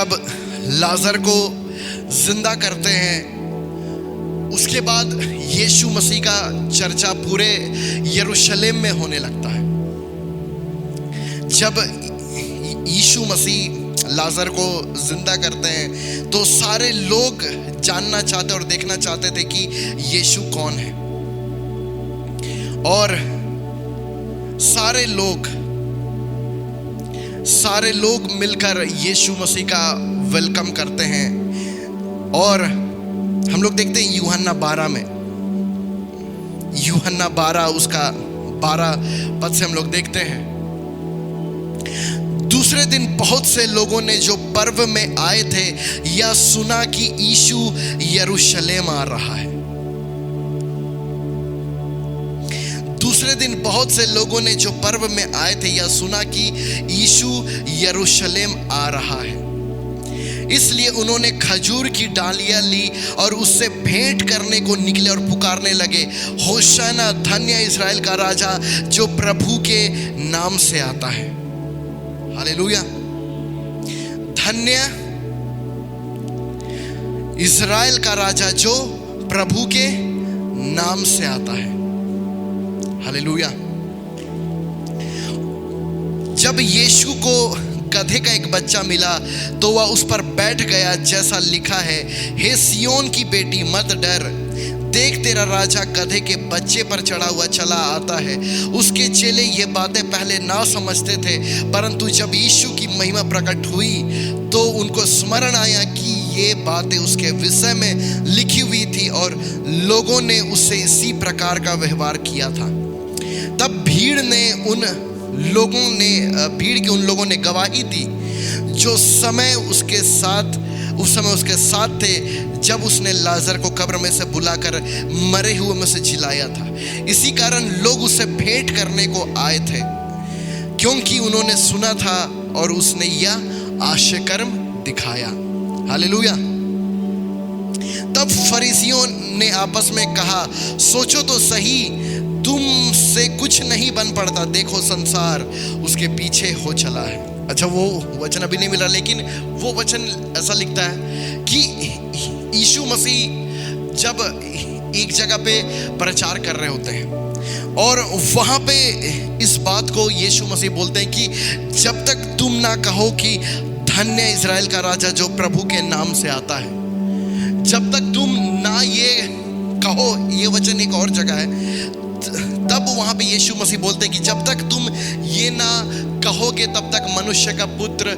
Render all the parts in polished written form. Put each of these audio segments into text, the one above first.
जब लाजर को जिंदा करते हैं, उसके बाद यीशु मसीह का चर्चा पूरे यरूशलेम में होने लगता है। जब यीशु मसीह लाजर को जिंदा करते हैं तो सारे लोग जानना चाहते और देखना चाहते थे कि यीशु कौन है, और सारे लोग मिलकर यीशु मसीह का वेलकम करते हैं। और हम लोग देखते हैं यूहन्ना 12 उसका 12 पद से हम लोग देखते हैं, दूसरे दिन बहुत से लोगों ने जो पर्व में आए थे यह सुना कि यीशु यरूशलेम आ रहा है। दूसरे दिन बहुत से लोगों ने जो पर्व में आए थे यह सुना कि यीशु यरूशलेम आ रहा है, इसलिए उन्होंने खजूर की डालियां ली और उससे भेंट करने को निकले और पुकारने लगे, होशाना, धन्य इस्राएल का राजा जो प्रभु के नाम से आता है। हालेलुया। धन्य इस्राएल का राजा जो प्रभु के नाम से आता है। हालेलुया। जब यीशु को गधे का एक बच्चा मिला तो वह उस पर बैठ गया, जैसा लिखा है, हे सियोन की बेटी मत डर, देख तेरा राजा गधे के बच्चे पर चढ़ा हुआ चला आता है। उसके चेले ये बातें पहले ना समझते थे, परंतु जब यीशु की महिमा प्रकट हुई तो उनको स्मरण आया कि ये बातें उसके विषय में लिखी हुई थी और लोगों ने उससे इसी प्रकार का व्यवहार किया था। तब भीड़ के उन लोगों ने गवाही दी जो उस समय उसके साथ थे, जब उसने लाजर को कब्र में से बुलाकर मरे हुए में से जिलाया था। इसी कारण लोग उससे भेंट करने को आए थे, क्योंकि उन्होंने सुना था और उसने यह आश्चर्यकर्म दिखाया। हालेलुया। तब फरीसियों ने आपस में कहा, सोचो तो सही, तुमसे कुछ नहीं बन पड़ता, देखो संसार उसके पीछे हो चला है। अच्छा, वो वचन अभी नहीं मिला, लेकिन वो वचन ऐसा लिखता है कि यीशु मसीह जब एक जगह पे प्रचार कर रहे होते हैं और वहाँ पे इस बात को यीशु मसीह बोलते हैं कि जब तक तुम ना कहो कि धन्य इस्राएल का राजा जो प्रभु के नाम से आता है, जब तक तुम ना ये कहो, ये वचन एक और जगह है, तब वहां पे यीशु मसीह बोलते हैं कि जब तक तुम ये ना कहोगे तब तक मनुष्य का पुत्र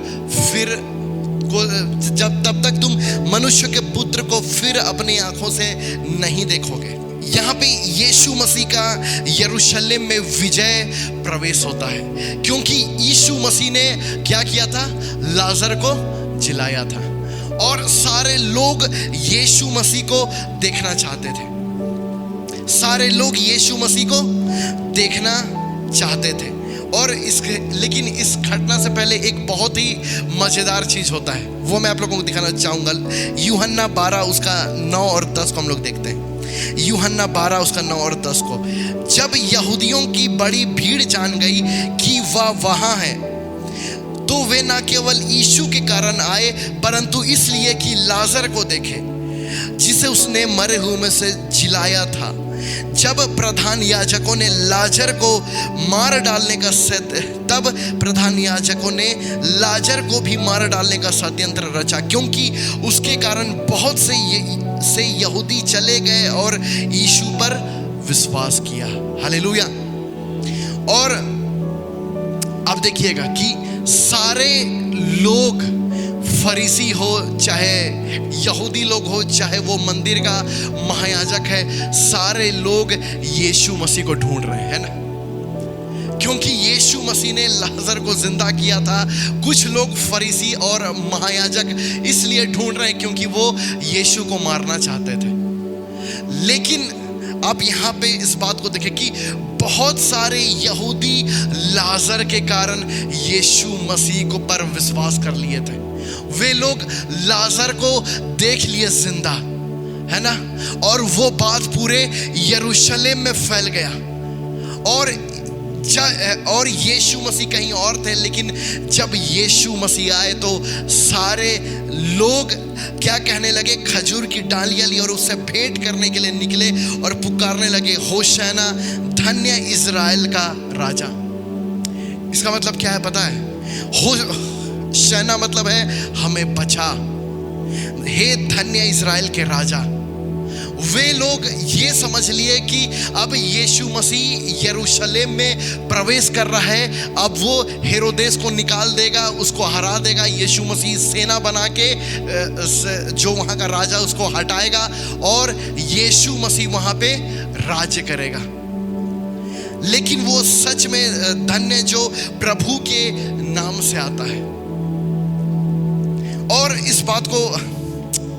तब तक तुम मनुष्य के पुत्र को फिर अपनी आंखों से नहीं देखोगे। यहाँ पे यीशु मसीह का यरूशलेम में विजय प्रवेश होता है, क्योंकि यीशु मसीह ने क्या किया था? लाजर को जिलाया था और सारे लोग यीशु मसीह को देखना चाहते थे। सारे लोग यीशु मसीह को देखना चाहते थे। और लेकिन इस घटना से पहले एक बहुत ही मजेदार चीज होता है, वो मैं आप लोगों को दिखाना चाहूंगा। यूहन्ना 12 उसका 9 और 10 को हम लोग देखते हैं। यूहन्ना 12 उसका 9 और 10 को, जब यहूदियों की बड़ी भीड़ जान गई कि वह वहां है, तो वे न केवल यीशु के कारण आए, परंतु इसलिए कि लाजर को देखे जिसे उसने मरे हुए में से जिलाया था। जब प्रधान याजकों ने लाजर को मार डालने का तब प्रधान याजकों ने लाजर को भी मार डालने का षड्यंत्र रचा, क्योंकि उसके कारण बहुत से यहूदी चले गए और यीशु पर विश्वास किया। हालेलुया। और अब देखिएगा कि सारे लोग, फरीसी हो चाहे यहूदी लोग हो चाहे वो मंदिर का महायाजक है, सारे लोग यीशु मसीह को ढूंढ रहे हैं ना, क्योंकि यीशु मसीह ने लाजर को जिंदा किया था। कुछ लोग फरीसी और महायाजक इसलिए ढूंढ रहे हैं क्योंकि वो यीशु को मारना चाहते थे। लेकिन आप यहाँ पे इस बात को देखें कि बहुत सारे यहूदी लाजर के कारण यीशु मसीह को पर विश्वास कर लिए थे। वे लोग लाजर को देख लिए जिंदा, है ना, और वो बात पूरे यरूशलेम में फैल गया। और और यीशु मसीह कहीं और थे, लेकिन जब यीशु मसीह आए तो सारे लोग क्या कहने लगे, खजूर की डालियां ली और उससे भेंट करने के लिए निकले और पुकारने लगे, होशाना, धन्य इज़राइल का राजा। इसका मतलब क्या है पता है? होशाना मतलब है हमें बचा, हे धन्य इज़राइल के राजा। वे लोग ये समझ लिए कि अब यीशु मसीह यरूशलेम में प्रवेश कर रहा है, अब वो हेरोदेस को निकाल देगा, उसको हरा देगा। यीशु मसीह सेना बना के जो वहाँ का राजा उसको हटाएगा और यीशु मसीह वहाँ पे राज्य करेगा। लेकिन वो सच में धन्य जो प्रभु के नाम से आता है। और इस बात को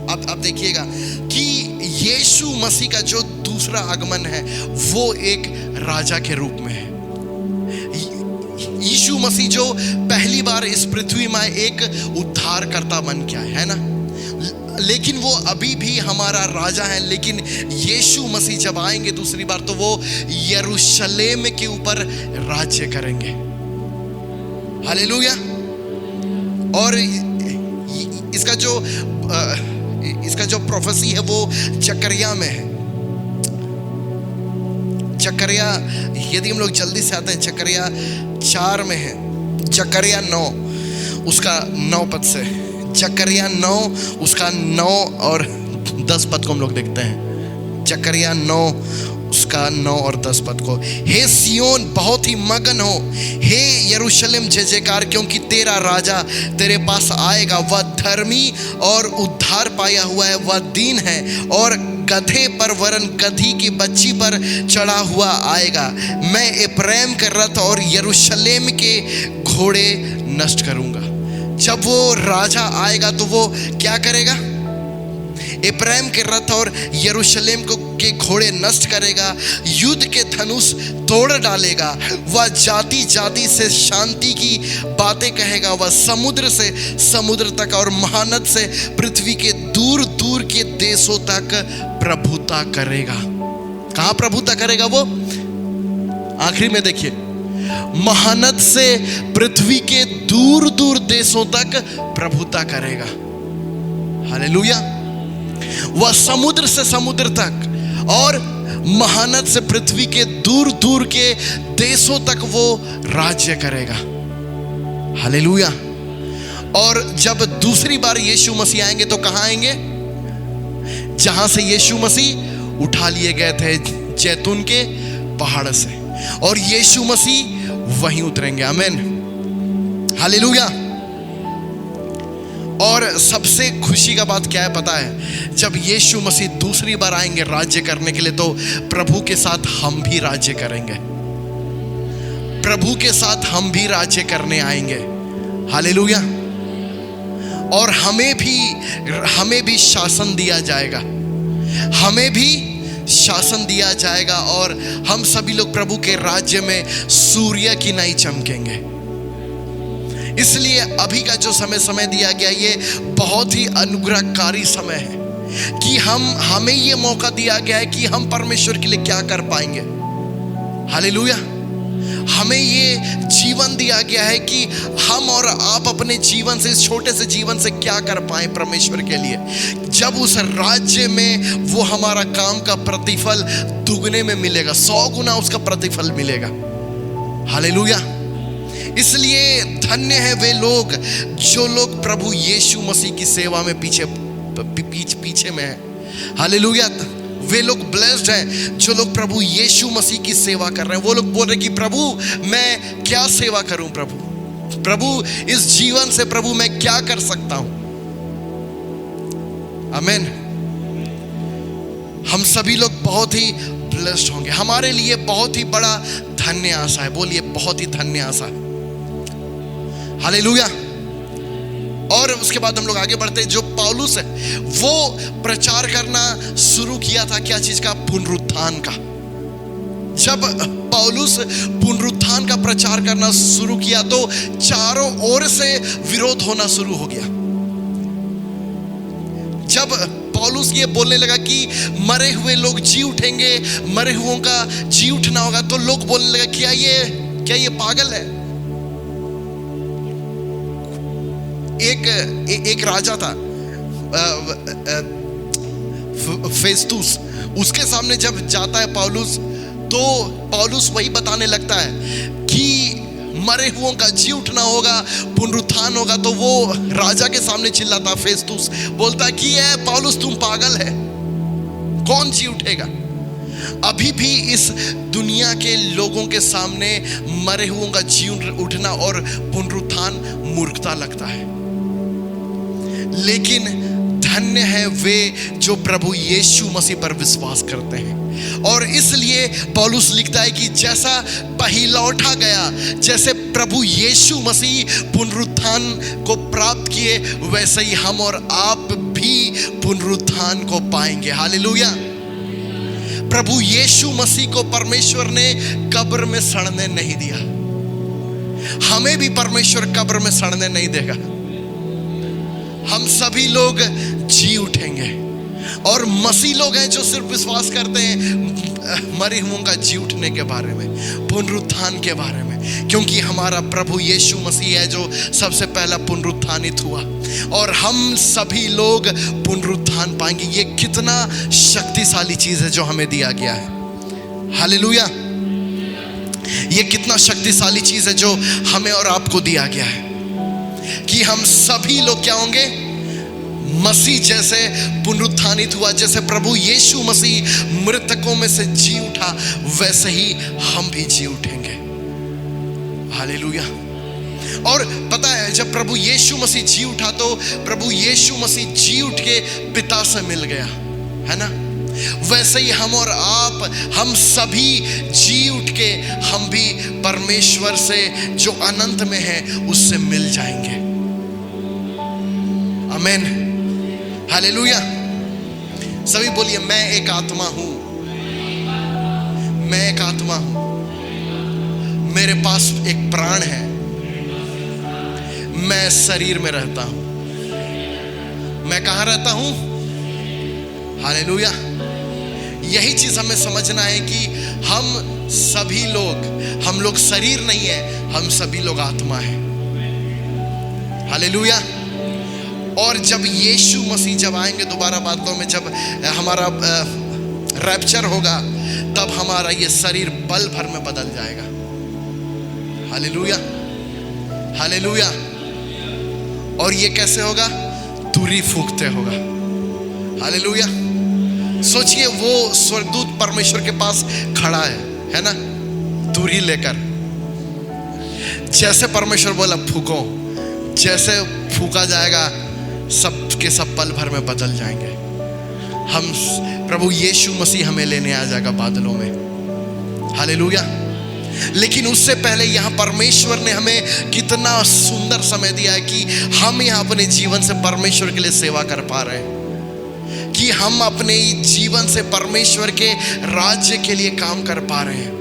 अब देखिएगा कि यीशु मसीह का जो दूसरा आगमन है वो एक राजा के रूप में है। यीशु मसीह जो पहली बार इस पृथ्वी में एक उद्धारकर्ता बन के आए, है ना, लेकिन वो अभी भी हमारा राजा है। लेकिन यीशु मसीह जब आएंगे दूसरी बार तो वो यरूशलेम के ऊपर राज्य करेंगे। हालेलुया। और इसका जो प्रोफेसी है वो जकरिया में है। जकरिया, यदि हम लोग जल्दी से आते हैं, जकरिया 4 में है, जकरिया 9 उसका 9 पद से, जकरिया 9 उसका 9 और 10 पद को हम लोग देखते हैं। जकरिया 9 उसका 9 और 10 पद को, हे सियोन बहुत ही मगन हो, हे यरूशलेम जय जयकार, क्योंकि तेरा राजा तेरे पास आएगा। वह धर्मी और उद्धार पाया हुआ है, वह दीन है और गधे पर वरन गधी की बच्ची पर चढ़ा हुआ आएगा। मैं एप्रैम के रथ और यरूशलेम के घोड़े नष्ट करूंगा। जब वो राजा आएगा तो वो क्या करेगा? एप्रैम के रथ और यरूशलेम के घोड़े नष्ट करेगा, युद्ध के धनुष तोड़ डालेगा। वह जाति जाति से शांति की बातें कहेगा। वह समुद्र से समुद्र तक और महानद से पृथ्वी के दूर दूर के देशों तक प्रभुता करेगा। कहाँ प्रभुता करेगा वो? आखिरी में देखिए, महानद से पृथ्वी के दूर दूर देशों तक प्रभुता करेगा। हालेलुया। वह समुद्र से समुद्र तक और महानद से पृथ्वी के दूर दूर के देशों तक वो राज्य करेगा। हालेलुया। और जब दूसरी बार यीशु मसीह आएंगे तो कहाँ आएंगे? जहां से यीशु मसीह उठा लिए गए थे, जैतून के पहाड़ से, और यीशु मसीह वहीं उतरेंगे। आमीन। हालेलुया। और सबसे खुशी का बात क्या है पता है? जब यीशु मसीह दूसरी बार आएंगे राज्य करने के लिए तो प्रभु के साथ हम भी राज्य करेंगे। प्रभु के साथ हम भी राज्य करने आएंगे। हालेलुया। और हमें भी शासन दिया जाएगा, हमें भी शासन दिया जाएगा और हम सभी लोग प्रभु के राज्य में सूर्य की नाई चमकेंगे। इसलिए अभी का जो समय दिया गया ये बहुत ही अनुग्रहकारी समय है कि हमें ये मौका दिया गया है कि हम परमेश्वर के लिए क्या कर पाएंगे। हालेलुया। हमें ये जीवन दिया गया है कि हम और आप अपने जीवन से, इस छोटे से जीवन से क्या कर पाए परमेश्वर के लिए। जब उस राज्य में वो हमारा काम का प्रतिफल दुगने में मिलेगा, 100 गुना उसका प्रतिफल मिलेगा। हालेलुया। इसलिए धन्य है वे लोग जो लोग प्रभु यीशु मसीह की सेवा में पीछे में है। हालेलुया। वे लोग ब्लेस्ड हैं जो लोग प्रभु यीशु मसीह की सेवा कर रहे हैं। वो लोग बोल रहे हैं कि प्रभु मैं क्या सेवा करूं, प्रभु इस जीवन से प्रभु मैं क्या कर सकता हूं। आमीन। हम सभी लोग बहुत ही ब्लेस्ड होंगे। हमारे लिए बहुत ही बड़ा धन्य आशा है। बोलिए, बहुत ही धन्य आशा है। हालेलुया। और उसके बाद हम लोग आगे बढ़ते हैं। जो पौलुस है वो प्रचार करना शुरू किया था, क्या चीज का? पुनरुत्थान का। जब पौलुस पुनरुत्थान का प्रचार करना शुरू किया तो चारों ओर से विरोध होना शुरू हो गया। जब पौलुस ये बोलने लगा कि मरे हुए लोग जी उठेंगे, मरे हुओं का जी उठना होगा, तो लोग बोलने लगा क्या ये क्या ये पागल है? एक राजा था फेस्तुस, उसके सामने जब जाता है पौलुस, तो पौलुस वही बताने लगता है कि मरे हुओं का जी उठना होगा, पुनरुत्थान होगा। तो वो राजा के सामने चिल्लाता, फेस्तुस बोलता कि ये पौलुस तुम पागल है, कौन जी उठेगा? अभी भी इस दुनिया के लोगों के सामने मरे हुओं का जी उठना और पुनरुत्थान मूर्खता लगता है, लेकिन धन्य है वे जो प्रभु यीशु मसीह पर विश्वास करते हैं। और इसलिए पौलुस लिखता है कि जैसा पहिलौठा गया, जैसे प्रभु यीशु मसीह पुनरुत्थान को प्राप्त किए, वैसे ही हम और आप भी पुनरुत्थान को पाएंगे। हालेलुया। प्रभु यीशु मसीह को परमेश्वर ने कब्र में सड़ने नहीं दिया, हमें भी परमेश्वर कब्र में सड़ने नहीं देगा। हम सभी लोग जी उठेंगे, और मसीह लोग हैं जो सिर्फ विश्वास करते हैं मरे हुओं का जी उठने के बारे में, पुनरुत्थान के बारे में, क्योंकि हमारा प्रभु यीशु मसीह है जो सबसे पहला पुनरुत्थानित हुआ, और हम सभी लोग पुनरुत्थान पाएंगे। ये कितना शक्तिशाली चीज है जो हमें दिया गया है। हालेलुया। ये कितना शक्तिशाली चीज है जो हमें और आपको दिया गया है कि हम सभी लोग क्या होंगे? मसीह जैसे पुनरुत्थानित हुआ, जैसे प्रभु यीशु मसीह मृतकों में से जी उठा, वैसे ही हम भी जी उठेंगे। हालेलुया। और पता है, जब प्रभु यीशु मसीह जी उठा तो प्रभु यीशु मसीह जी उठ के पिता से मिल गया, है ना? वैसे ही हम और आप, हम सभी जी उठ के हम भी परमेश्वर से जो अनंत में है उससे मिल जाएंगे। आमीन। हालेलुया। सभी बोलिए, मैं एक आत्मा हूं, मैं एक आत्मा हूं, मेरे पास एक प्राण है, मैं शरीर में रहता हूं। मैं कहां रहता हूं? हालेलुया। यही चीज हमें समझना है कि हम सभी लोग, हम लोग शरीर नहीं है, हम सभी लोग आत्मा है। हालेलुया। और जब यीशु मसीह जब आएंगे दोबारा बादलों में, जब हमारा रैप्चर होगा, तब हमारा ये शरीर पल भर में बदल जाएगा। हालेलुया। हालेलुया। और ये कैसे होगा? तुरी फूंकते होगा। हालेलुया। सोचिए, वो स्वर्गदूत परमेश्वर के पास खड़ा है ना, तुरी लेकर। जैसे परमेश्वर बोला फूको, जैसे फूका जाएगा, सब के सब पल भर में बदल जाएंगे। हम, प्रभु यीशु मसीह हमें लेने आ जाएगा बादलों में। हालेलुया। लेकिन उससे पहले यहाँ परमेश्वर ने हमें कितना सुंदर समय दिया है कि हम यहाँ अपने जीवन से परमेश्वर के लिए सेवा कर पा रहे हैं, कि हम अपने जीवन से परमेश्वर के राज्य के लिए काम कर पा रहे हैं।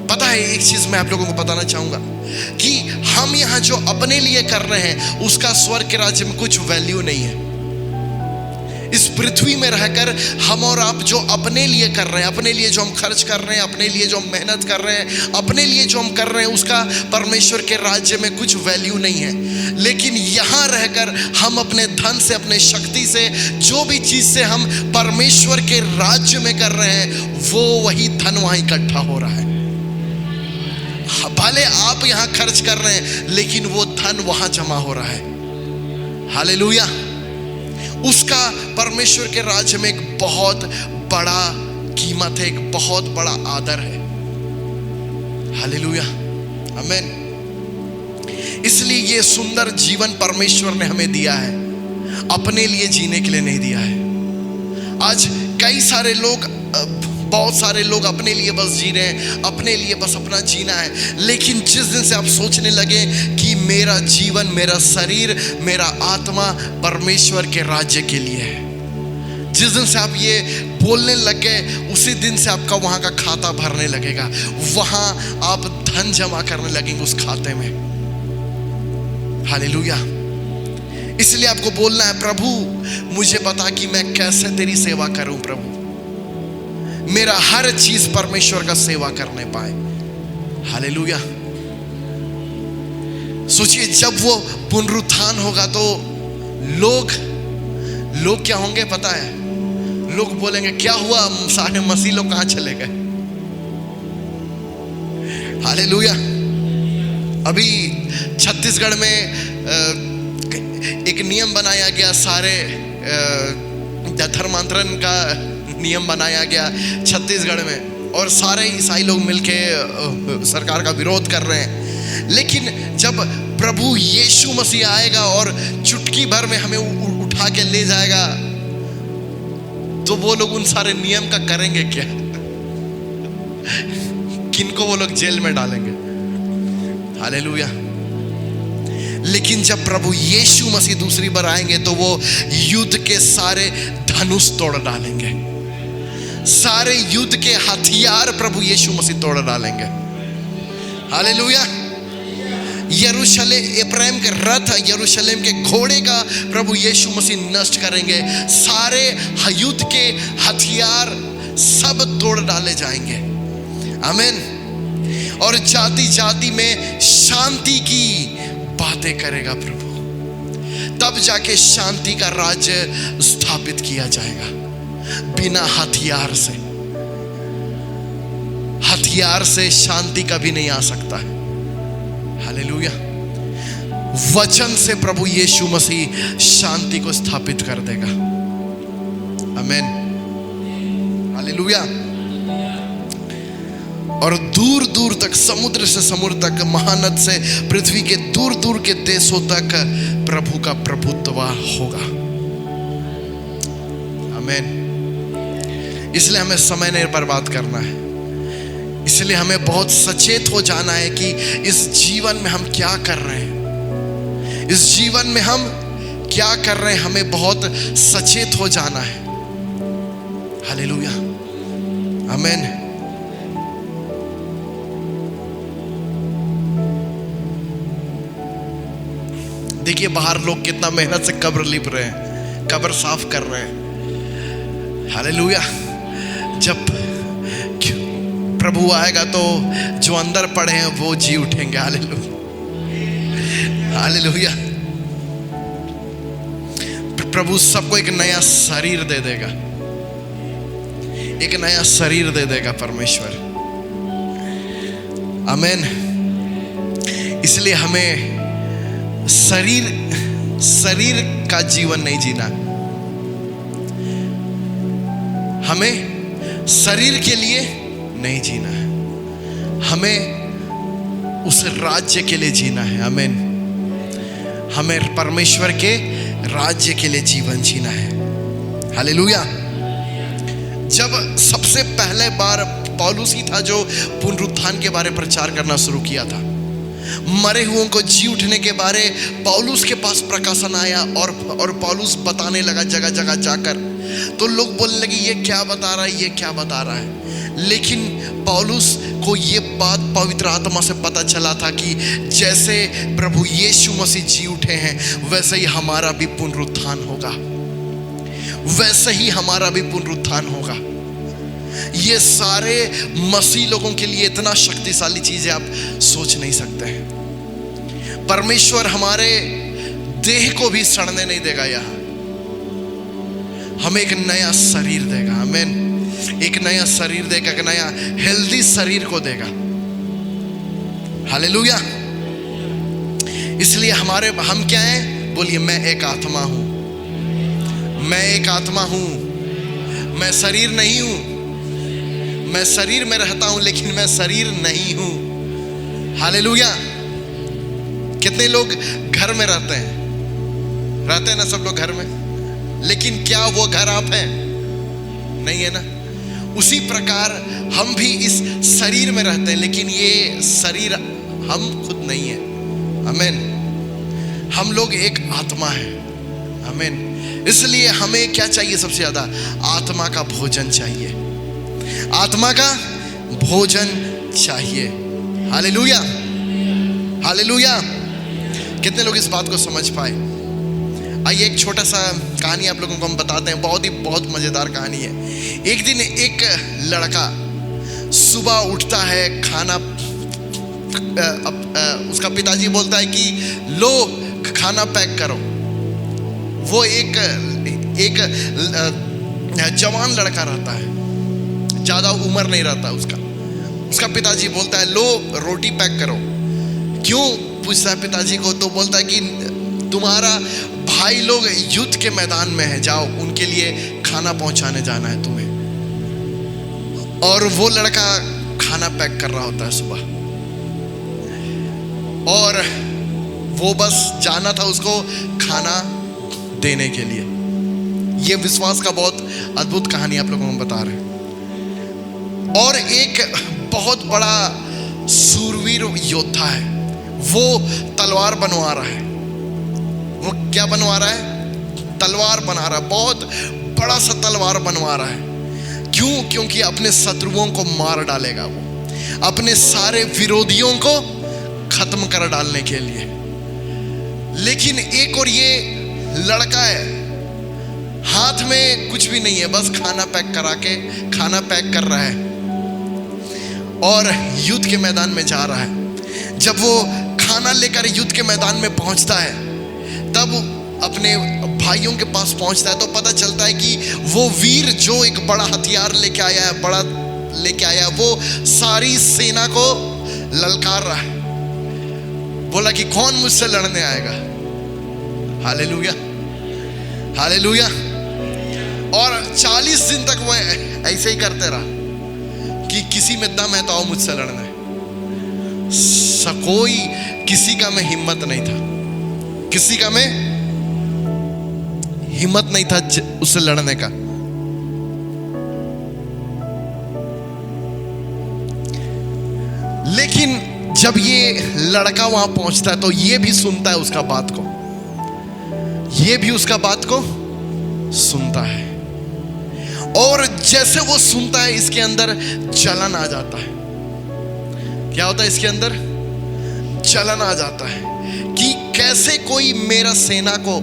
पता है, एक चीज मैं आप लोगों को बताना चाहूंगा कि हम यहाँ जो अपने लिए कर रहे हैं उसका स्वर्ग के राज्य में कुछ वैल्यू नहीं है। इस पृथ्वी में रहकर हम और आप जो अपने लिए कर रहे हैं, अपने लिए जो हम खर्च कर रहे हैं, अपने लिए जो हम मेहनत कर रहे हैं, अपने लिए जो हम कर रहे हैं, उसका परमेश्वर के राज्य में कुछ वैल्यू नहीं है। लेकिन यहाँ रहकर हम अपने धन से, अपने शक्ति से, जो भी चीज से हम परमेश्वर के राज्य में कर रहे हैं, वो वही धन वहां इकट्ठा हो रहा है। भले आप यहाँ खर्च कर रहे हैं, लेकिन वो धन वहां जमा हो रहा है। हालेलुया। उसका परमेश्वर के राज्य में एक बहुत बड़ा कीमत है, एक बहुत बड़ा आदर है। हालेलुया। आमीन। इसलिए ये सुंदर जीवन परमेश्वर ने हमें दिया है, अपने लिए जीने के लिए नहीं दिया है। आज कई सारे लोग, बहुत सारे लोग अपने लिए बस जी रहे हैं, अपने लिए बस अपना जीना है। लेकिन जिस दिन से आप सोचने लगे कि मेरा जीवन, मेरा शरीर, मेरा आत्मा परमेश्वर के राज्य के लिए है, जिस दिन से आप ये बोलने लग गए, उसी दिन से आपका वहां का खाता भरने लगेगा, वहां आप धन जमा करने लगेंगे उस खाते में। हालेलुया। इसलिए आपको बोलना है, प्रभु मुझे बता कि मैं कैसे तेरी सेवा करूं। प्रभु, मेरा हर चीज परमेश्वर का सेवा करने पाए। हालेलुया। सोचिए, जब वो पुनरुत्थान होगा तो लोग क्या होंगे पता है? लोग बोलेंगे क्या हुआ, सारे मसीह लोग कहां चले गए? हालेलुया। अभी छत्तीसगढ़ में एक नियम बनाया गया, सारे धर्मांतरण का नियम बनाया गया छत्तीसगढ़ में, और सारे ईसाई लोग मिलके सरकार का विरोध कर रहे हैं। लेकिन जब प्रभु यीशु मसीह आएगा और चुटकी भर में हमें उठा के ले जाएगा, तो वो लोग उन सारे नियम का करेंगे क्या? किनको वो लोग जेल में डालेंगे? हालेलुया। लेकिन जब प्रभु यीशु मसीह दूसरी बार आएंगे तो वो युद्ध के सारे धनुष तोड़ डालेंगे, सारे युद्ध के हथियार प्रभु यीशु मसीह तोड़ डालेंगे। हालेलुया। यरूशलेम, एफ्राइम के रथ, यरूशलेम के घोड़े का प्रभु यीशु मसीह नष्ट करेंगे, सारे युद्ध के हथियार सब तोड़ डाले जाएंगे। आमीन। और जाति जाति में शांति की बातें करेगा प्रभु, तब जाके शांति का राज्य स्थापित किया जाएगा। बिना हथियार से, हथियार से शांति कभी नहीं आ सकता है। हालेलुया। वचन से प्रभु यीशु मसीह शांति को स्थापित कर देगा। आमीन। हालेलुया। और दूर दूर तक, समुद्र से समुद्र तक, महानद से पृथ्वी के दूर दूर के देशों तक प्रभु का प्रभुत्व होगा। आमीन। इसलिए हमें समय नहीं बर्बाद करना है, इसलिए हमें बहुत सचेत हो जाना है कि इस जीवन में हम क्या कर रहे हैं, इस जीवन में हम क्या कर रहे हैं, हमें बहुत सचेत हो जाना है। हालेलुया। आमीन। देखिए बाहर लोग कितना मेहनत से कब्र लिप रहे हैं, कब्र साफ कर रहे हैं। हालेलुया। जब प्रभु आएगा तो जो अंदर पड़े हैं वो जी उठेंगे। हालेलुया। हालेलुया। प्रभु सबको एक नया शरीर दे देगा, एक नया शरीर दे देगा परमेश्वर। आमीन। इसलिए हमें शरीर का जीवन नहीं जीना, हमें शरीर के लिए नहीं जीना है, हमें उस राज्य के लिए जीना है। आमीन। हमें परमेश्वर के राज्य के लिए जीवन जीना है। हालेलुया। जब सबसे पहले बार पौलुस ही था जो पुनरुत्थान के बारे प्रचार करना शुरू किया था, मरे हुओं को जी उठने के बारे पौलुस के पास प्रकाशन आया, और पौलुस बताने लगा जगह जगह जाकर। तो लोग बोलने लगे ये क्या बता रहा है, ये क्या बता रहा है। लेकिन पौलुस को ये बात पवित्र आत्मा से पता चला था कि जैसे प्रभु यीशु मसीह जी उठे हैं वैसे ही हमारा भी पुनरुत्थान होगा, वैसे ही हमारा भी पुनरुत्थान होगा। ये सारे मसीह लोगों के लिए इतना शक्तिशाली चीज है, आप सोच नहीं सकते हैं। परमेश्वर हमारे देह को भी सड़ने नहीं देगा, यहाँ हमें एक नया शरीर देगा। आमीन। एक नया शरीर देगा, एक नया हेल्दी शरीर को देगा। हालेलुया। इसलिए हम क्या हैं? बोलिए, मैं एक आत्मा हूं, मैं एक आत्मा हूं, मैं शरीर नहीं हूं। मैं शरीर में रहता हूं लेकिन मैं शरीर नहीं हूं। हालेलुया। कितने लोग घर में रहते हैं ना, सब लोग घर में, लेकिन क्या वो घर आप हैं? नहीं है ना। उसी प्रकार हम भी इस शरीर में रहते हैं, लेकिन ये शरीर हम खुद नहीं है। आमीन। हम लोग एक आत्मा है। आमीन। इसलिए हमें क्या चाहिए? सबसे ज्यादा आत्मा का भोजन चाहिए, आत्मा का भोजन चाहिए। हालेलुया। हालेलुया। कितने लोग इस बात को समझ पाए? आइए एक छोटा सा कहानी आप लोगों को हम बताते हैं, बहुत मजेदार कहानी है। एक दिन एक लड़का सुबह उठता है, खाना उसका पिताजी बोलता है कि लो खाना पैक करो। वो एक जवान लड़का रहता है, ज़्यादा उम्र नहीं रहता उसका पिताजी बोलता है लो रोटी पैक करो। क्यों पूछता है पिताजी को, तो बोलता है कि तुम्हारा भाई लोग युद्ध के मैदान में है, जाओ उनके लिए खाना पहुंचाने जाना है तुम्हें। और वो लड़का खाना पैक कर रहा होता है सुबह, और वो बस जाना था उसको खाना देने के लिए। ये विश्वास का बहुत अद्भुत कहानी आप लोगों को बता रहे हैं। और एक बहुत बड़ा सूरवीर योद्धा है, वो तलवार बनवा रहा है। वो क्या बनवा रहा है? तलवार बना रहा है, बहुत बड़ा सा तलवार बनवा रहा है। क्यों? क्योंकि अपने शत्रुओं को मार डालेगा, वो अपने सारे विरोधियों को खत्म कर डालने के लिए। लेकिन एक और ये लड़का है, हाथ में कुछ भी नहीं है, बस खाना पैक करा के खाना पैक कर रहा है और युद्ध के मैदान में जा रहा है। जब वो खाना लेकर युद्ध के मैदान में पहुंचता है, तब अपने भाइयों के पास पहुंचता है, तो पता चलता है कि वो वीर जो एक बड़ा हथियार लेके आया है, वो सारी सेना को ललकार रहा है। बोला कि कौन मुझसे लड़ने आएगा? Hallelujah, hallelujah. और 40 दिन तक वो ऐसे ही करते रहा कि किसी में दम है तो आओ मुझसे लड़ना है। कोई किसी का में हिम्मत नहीं था, किसी का में हिम्मत नहीं था उससे लड़ने का। लेकिन जब ये लड़का वहां पहुंचता है, तो ये भी सुनता है उसका बात को, ये भी उसका बात को सुनता है। और जैसे वो सुनता है, इसके अंदर जलन आ जाता है। क्या होता है इसके अंदर? जलन आ जाता है कि कैसे कोई मेरा सेना को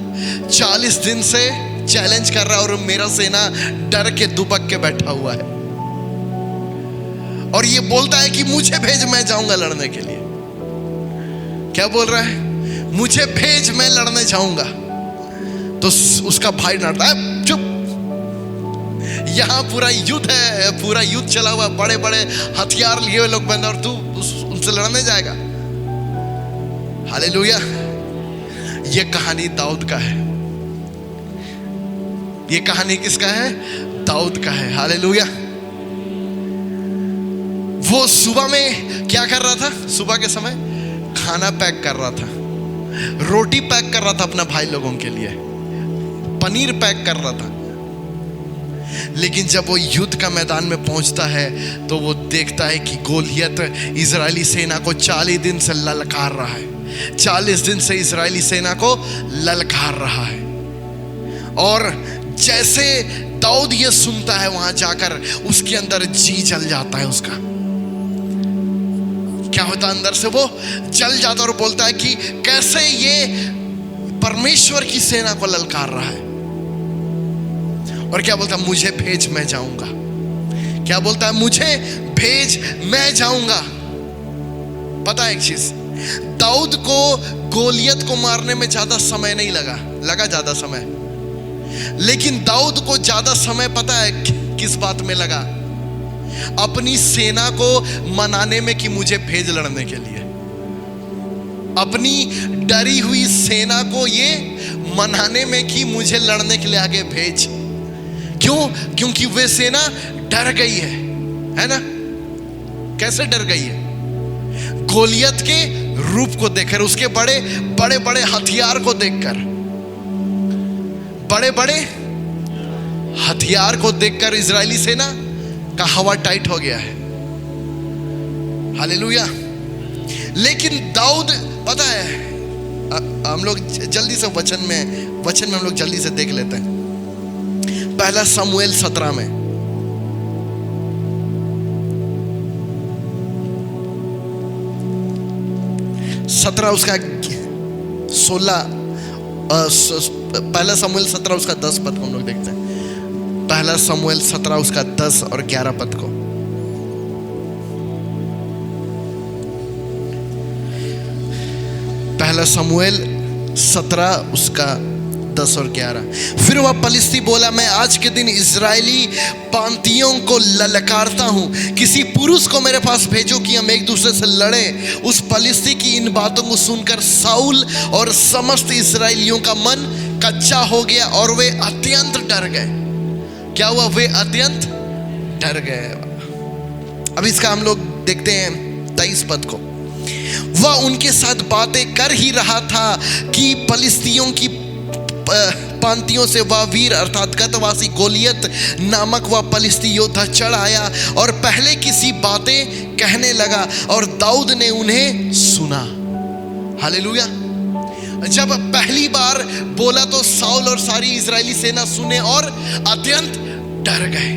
40 दिन से चैलेंज कर रहा है और मेरा सेना डर के दुबक के बैठा हुआ है। और ये बोलता है कि मुझे भेज, मैं जाऊंगा लड़ने के लिए। क्या बोल रहा है? मुझे भेज, मैं लड़ने जाऊंगा। तो उसका भाई डरता है, चुप, यहां पूरा युद्ध है, पूरा युद्ध चला हुआ, बड़े बड़े हथियार लिए हुए लोग बंद, और तू उनसे लड़ने जाएगा? हालेलुया। ये कहानी दाऊद का है। ये कहानी किसका है? दाऊद का है। हालेलुया। वो सुबह में क्या कर रहा था? सुबह के समय खाना पैक कर रहा था, रोटी पैक कर रहा था अपना भाई लोगों के लिए, पनीर पैक कर रहा था। लेकिन जब वो युद्ध का मैदान में पहुंचता है, तो वो देखता है कि गोलियत इजरायली सेना को 40 दिन से ललकार रहा है। 40 दिन से इजरायली सेना को ललकार रहा है। और जैसे दाऊद ये सुनता है, वहां जाकर उसके अंदर जी जल जाता है उसका। क्या होता है? अंदर से वो जल जाता और बोलता है कि कैसे ये परमेश्वर की सेना को ललकार रहा है। और क्या बोलता है? मुझे भेज, मैं जाऊंगा। क्या बोलता है? मुझे भेज, मैं जाऊंगा। पता है एक चीज, दाऊद को गोलियत को मारने में ज्यादा समय नहीं लगा ज्यादा समय। लेकिन दाऊद को ज्यादा समय पता है किस बात में लगा? अपनी सेना को मनाने में कि मुझे भेज लड़ने के लिए। अपनी डरी हुई सेना को ये मनाने में कि मुझे लड़ने के लिए आगे भेज। क्यों? क्योंकि वे सेना डर गई है ना? कैसे डर गई है? गोलियत के रूप को देखकर, उसके बड़े बड़े हथियार को देखकर, बड़े बड़े हथियार को देखकर इजरायली सेना का हवा टाइट हो गया है। हालेलुया। लेकिन दाऊद, पता है, हम लोग जल्दी से वचन में हम लोग जल्दी से देख लेते हैं। पहला शमूएल 17 में, उसका 16, पहला शमूएल 17 उसका 10 पद को हम लोग देखते हैं। पहला शमूएल 17 उसका 10 और 11 पद को। पहला शमूएल 17 उसका 10 और 11। फिर वह पलिश्ती बोला, मैं आज के दिन इजरायली पांतियों को ललकारता हूँ, किसी पुरुष को मेरे पास भेजो कि हम एक दूसरे से लड़े। उस पलिश्ती की इन बातों को सुनकर साउल और समस्त इजरायलियों का मन कच्चा हो गया और वे अत्यंत डर गए। क्या हुआ? वे अत्यंत डर गए। अब इसका हम लोग देखते हैं 23 पद को। वह उनके साथ बातें कर ही रहा था कि पलिश्तियों की पांतियों से वह वीर अर्थात गतवासी गोलियत नामक वह पलिश्ती योद्धा चढ़ आया और पहले किसी बातें कहने लगा और दाऊद ने उन्हें सुना। हालेलुया। जब पहली बार बोला तो साउल और सारी इजरायली सेना सुने और अत्यंत डर गए।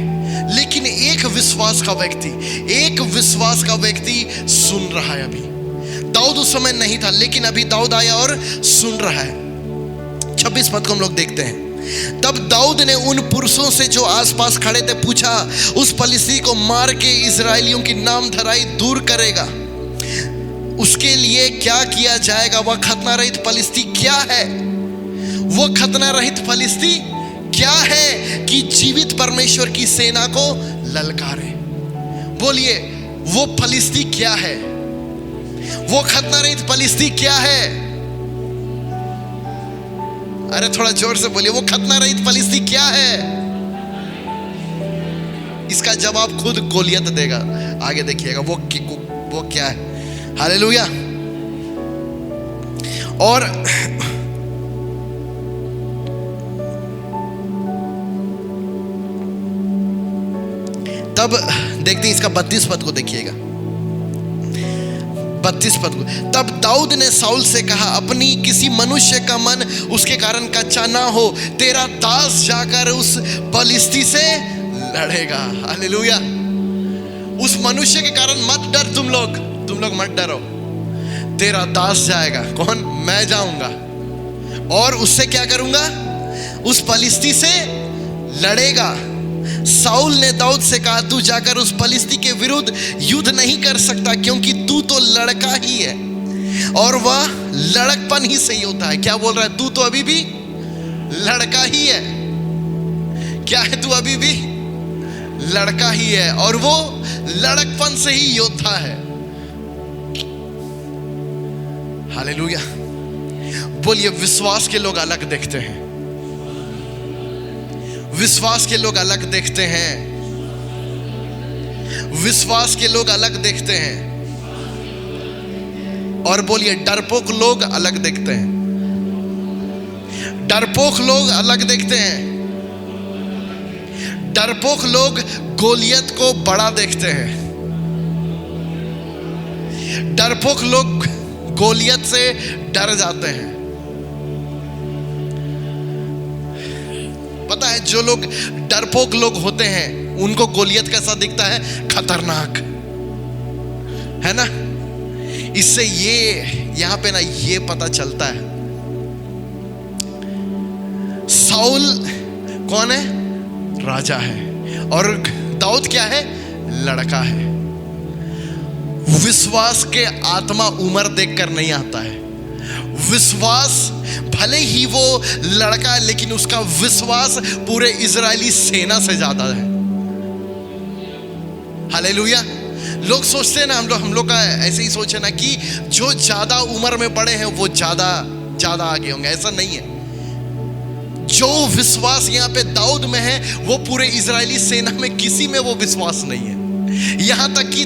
लेकिन एक विश्वास का व्यक्ति सुन रहा है। अभी दाऊद उस समय नहीं था, लेकिन अभी दाऊद आया और सुन रहा है। 26 पद को हम लोग देखते हैं। तब दाऊद ने उन पुरुषों से जो आसपास खड़े थे पूछा, उस पलिश्ती को मार के इजरायलियों की नाम धराई दूर करेगा, उसके लिए क्या किया जाएगा? वह खतना रहित पलिश्ती क्या है? वो खतना रहित पलिश्ती क्या है कि जीवित परमेश्वर की सेना को ललकारे? बोलिए, वो पलिश्ती क्या है? वो खतना रहित पलिश्ती क्या है? अरे थोड़ा जोर से बोलिए, वो खतना रहित पलिश्ती क्या है? इसका जवाब खुद गोलियत देगा। आगे देखिएगा वो क्या है। हालेलुया। और तब देखते हैं इसका 32 पद को देखिएगा। 32 पद को। तब दाऊद ने साउल से कहा, अपनी किसी मनुष्य का मन उसके कारण कच्चा ना हो, तेरा दास जाकर उस पलिश्ती से लड़ेगा। हालेलुया। उस मनुष्य के कारण मत डर, तुम लोग मत डरो। तेरा दास जाएगा। कौन? मैं जाऊंगा और उससे क्या करूंगा? उस पलिश्ती से लड़ेगा। साउल ने दाऊद से कहा, तू जाकर उस पलिश्ती के विरुद्ध युद्ध नहीं कर सकता, क्योंकि तू तो लड़का ही है और वह लड़कपन ही से ही होता है। क्या बोल रहा है? तू तो अभी भी लड़का ही है। क्या है? तू अभी भी लड़का ही है और वो लड़कपन से ही योद्धा है। हालेलुया। बोलिए, विश्वास के लोग अलग देखते हैं। विश्वास के लोग अलग देखते हैं। विश्वास के लोग अलग देखते हैं। और बोलिए, डरपोक लोग अलग देखते हैं। डरपोक लोग अलग देखते हैं। डरपोक लोग गोलियत को बड़ा देखते हैं। डरपोक लोग गोलियत से डर जाते हैं। पता है, जो लोग डरपोक लोग होते हैं उनको गोलियत कैसा दिखता है? खतरनाक, है ना? इससे ये यहां पे ना ये पता चलता है, साउल कौन है? राजा है और दाऊद क्या है? लड़का है। विश्वास के आत्मा उम्र देखकर नहीं आता है। विश्वास भले ही वो लड़का है, लेकिन उसका विश्वास पूरे इजरायली सेना से ज्यादा है। हालेलुया। लोग सोचते हैं ना, हम लोग का ऐसे ही सोच है ना कि जो ज्यादा उम्र में बड़े हैं वो ज्यादा आगे होंगे। ऐसा नहीं है। जो विश्वास यहाँ पे दाऊद में है वो पूरे इजरायली सेना में किसी में वो विश्वास नहीं है। यहां तक कि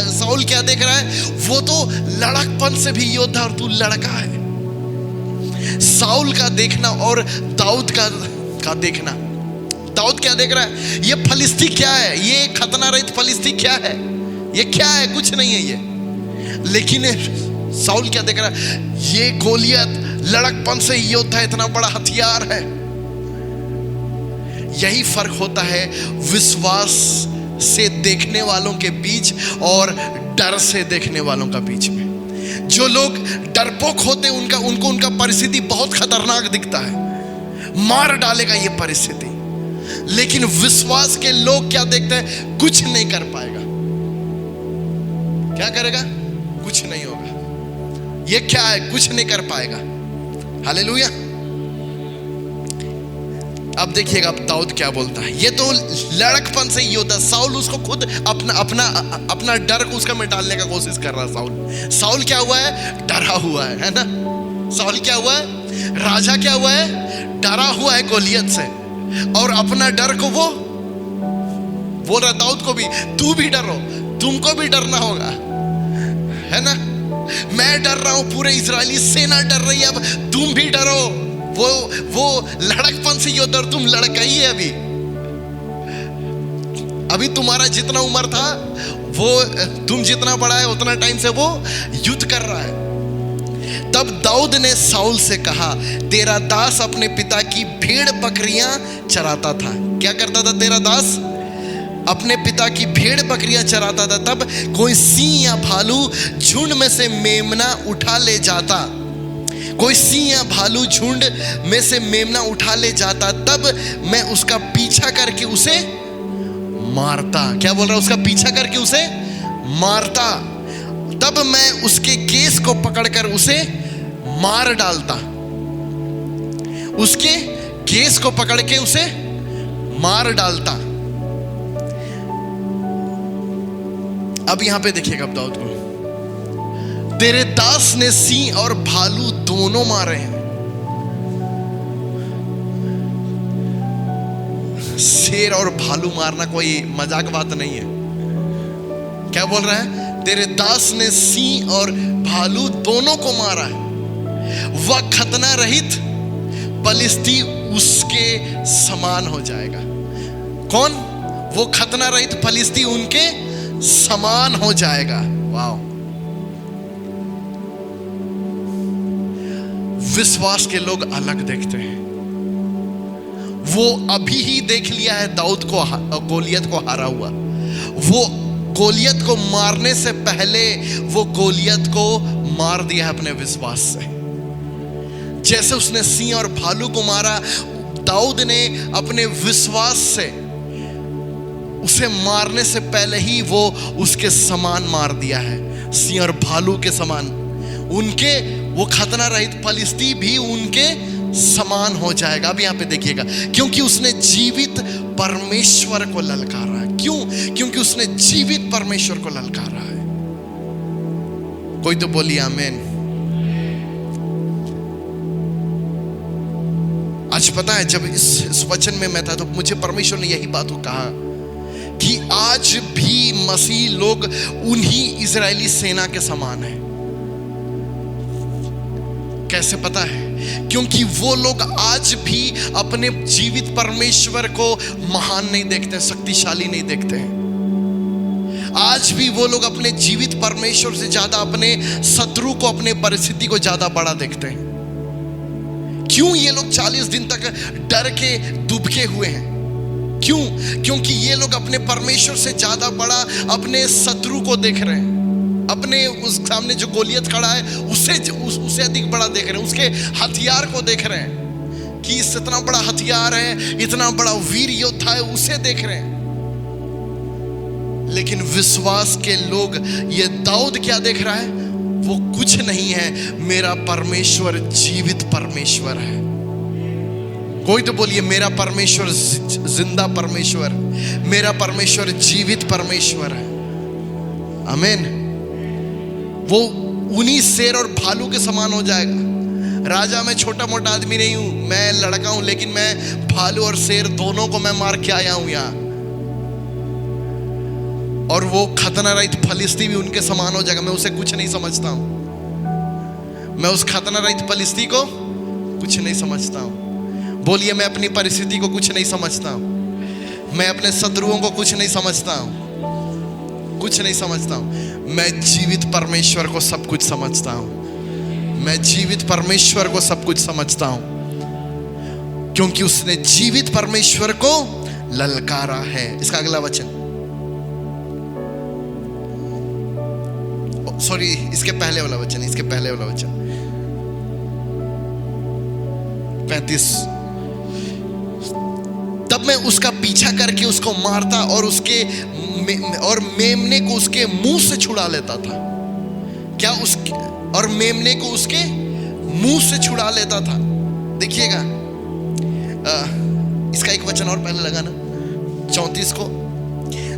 साउल क्या देख रहा है? वो तो लड़कपन से भी योद्धा और तू लड़का है। साउल का देखना और दाऊद का देखना। दाऊद क्या देख रहा है? ये फलिश्ती क्या है? ये खतना रहित फलिश्ती क्या है? ये क्या है? कुछ नहीं है ये। लेकिन साउल क्या देख रहा है? ये गोलियत लड़कपन से ही योद्धा, इतना बड़ा हथियार है। यही फर्क होता है विश्वास से देखने वालों के बीच और डर से देखने वालों का बीच में। जो लोग डरपोक होते हैं उनको उनका परिस्थिति बहुत खतरनाक दिखता है, मार डालेगा ये परिस्थिति। लेकिन विश्वास के लोग क्या देखते हैं? कुछ नहीं कर पाएगा। क्या करेगा? कुछ नहीं होगा। ये क्या है, कुछ नहीं कर पाएगा। हालेलुया। अब देखिएगा अब दाऊद क्या बोलता है। ये तो लड़कपन से ही होता है। साउल उसको खुद अपना डर को उसका में डालने का कोशिश कर रहा है। साउल क्या हुआ है, डरा हुआ है ना। साउल क्या हुआ है, राजा क्या हुआ है, डरा हुआ है गोलियत से, और अपना डर को वो बोल रहा दाऊद को भी, तू भी डरो, तुमको भी डरना होगा, है ना। मैं डर रहा हूं, पूरे इजरायली सेना डर रही है, अब तुम भी डरो। वो लड़कपन से ये डर, तुम लड़का ही है अभी तुम्हारा जितना उम्र था, वो तुम जितना बड़ा है उतना टाइम से वो युद्ध कर रहा है। तब दाऊद ने साउल से कहा, तेरा दास अपने पिता की भेड़ बकरियां चराता था। क्या करता था तेरा दास, अपने पिता की भेड़ बकरियां चराता था। तब कोई सिंह या भालू झुंड में से मेमना उठा ले जाता, कोई सिंह या भालू झुंड में से मेमना उठा ले जाता, तब मैं उसका पीछा करके उसे मारता। क्या बोल रहा है, उसका पीछा करके उसे मारता। तब मैं उसके केस को पकड़कर उसे मार डालता, उसके केस को पकड़ के उसे मार डालता। अब यहां पे देखिएगा अब दाऊद को, तेरे दास ने सिंह और भालू दोनों मारे हैं। शेर और भालू मारना कोई मजाक बात नहीं है। क्या बोल रहा है, तेरे दास ने सिंह और भालू दोनों को मारा है, वह खतना रहित पलिश्ती उसके समान हो जाएगा। कौन, वो खतना रहित फलिश्ती उनके समान हो जाएगा। वाओ। विश्वास के लोग अलग देखते हैं। वो अभी ही देख लिया है दाऊद को, गोलियत को हारा हुआ। वो गोलियत को मारने से पहले वो गोलियत को मार दिया अपने विश्वास से। जैसे उसने सिंह और भालू को मारा, दाऊद ने अपने विश्वास से उसे मारने से पहले ही वो उसके समान मार दिया है, सिंह और भालू के समान। उनके वो खतना रहित फलिश्ती भी उनके समान हो जाएगा। अब यहां पे देखिएगा, क्योंकि उसने जीवित परमेश्वर को ललकारा है। क्यों, क्योंकि उसने जीवित परमेश्वर को ललकारा है। कोई तो बोलिए आमीन। आज पता है, जब इस वचन में मैं था तो मुझे परमेश्वर ने यही बात को कहा कि आज भी मसीह लोग उन्हीं इजरायली सेना के समान है। कैसे पता है, क्योंकि वो लोग आज भी अपने जीवित परमेश्वर को महान नहीं देखते, शक्तिशाली नहीं देखते हैं। आज भी वो लोग अपने जीवित परमेश्वर से ज्यादा अपने शत्रु को, अपने परिस्थिति को ज्यादा बड़ा देखते हैं। क्यों ये लोग 40 दिन तक डर के दुबके हुए हैं? क्यों? क्योंकि ये लोग अपने परमेश्वर से ज्यादा बड़ा अपने शत्रु को देख रहे हैं। अपने उस सामने जो गोलियत खड़ा है उससे अधिक बड़ा देख रहे हैं। उसके हथियार को देख रहे हैं कि इतना बड़ा हथियार है, इतना बड़ा वीर योद्धा है, उसे देख रहे हैं। लेकिन विश्वास के लोग, ये दाऊद क्या देख रहा है? वो कुछ नहीं है, मेरा परमेश्वर जीवित परमेश्वर है। कोई तो बोलिए, मेरा परमेश्वर जिंदा परमेश्वर, मेरा परमेश्वर जीवित परमेश्वर है। आमीन। वो उन्हीं शेर और भालू के समान हो जाएगा। राजा, मैं छोटा मोटा आदमी नहीं हूं, मैं लड़का हूं, लेकिन मैं भालू और शेर दोनों को मैं मार के आया हूं यहां। और वो खतना रहित फलिश्ती भी उनके समान हो जाएगा। मैं उसे कुछ नहीं समझता हूं। मैं उस खतना रहित फलिश्ती को कुछ नहीं समझता हूं। बोलिए, मैं अपनी परिस्थिति को कुछ नहीं समझता हूं। मैं अपने शत्रुओं को कुछ नहीं समझता हूं, कुछ नहीं समझता हूं। मैं जीवित परमेश्वर को सब कुछ समझता हूं। मैं जीवित परमेश्वर को सब कुछ समझता हूं, क्योंकि उसने जीवित परमेश्वर को ललकारा है। इसका अगला वचन, सॉरी, इसके पहले वाला वचन, इसके पहले वाला वचन 35। तब मैं उसका पीछा करके उसको मारता और मेमने को उसके मुंह से छुड़ा लेता था। क्या उसके, और मेमने को उसके मुंह से छुड़ा लेता था। देखिएगा इसका एक वचन और पहले लगाना, 34 को।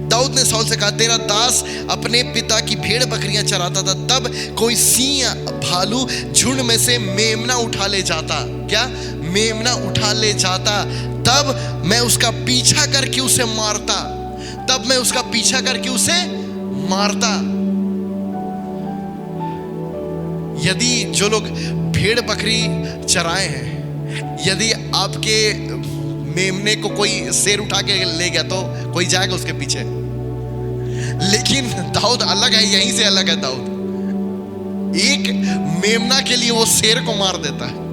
दाऊद ने शाऊल से कहा, तेरा दास अपने पिता की भेड़ बकरियां चराता था, तब कोई सिंह भालू झुंड में से मेमना उठा ले जाता। क्या? मेमना उठा ले जाता। तब मैं उसका पीछा करके उसे मारता। तब मैं उसका पीछा करके उसे मारता। यदि जो लोग भेड़ बकरी चराए हैं, यदि आपके मेमने को कोई शेर उठा के ले गया तो कोई जाएगा उसके पीछे। लेकिन दाऊद अलग है, यहीं से अलग है दाऊद। एक मेमना के लिए वो शेर को मार देता है।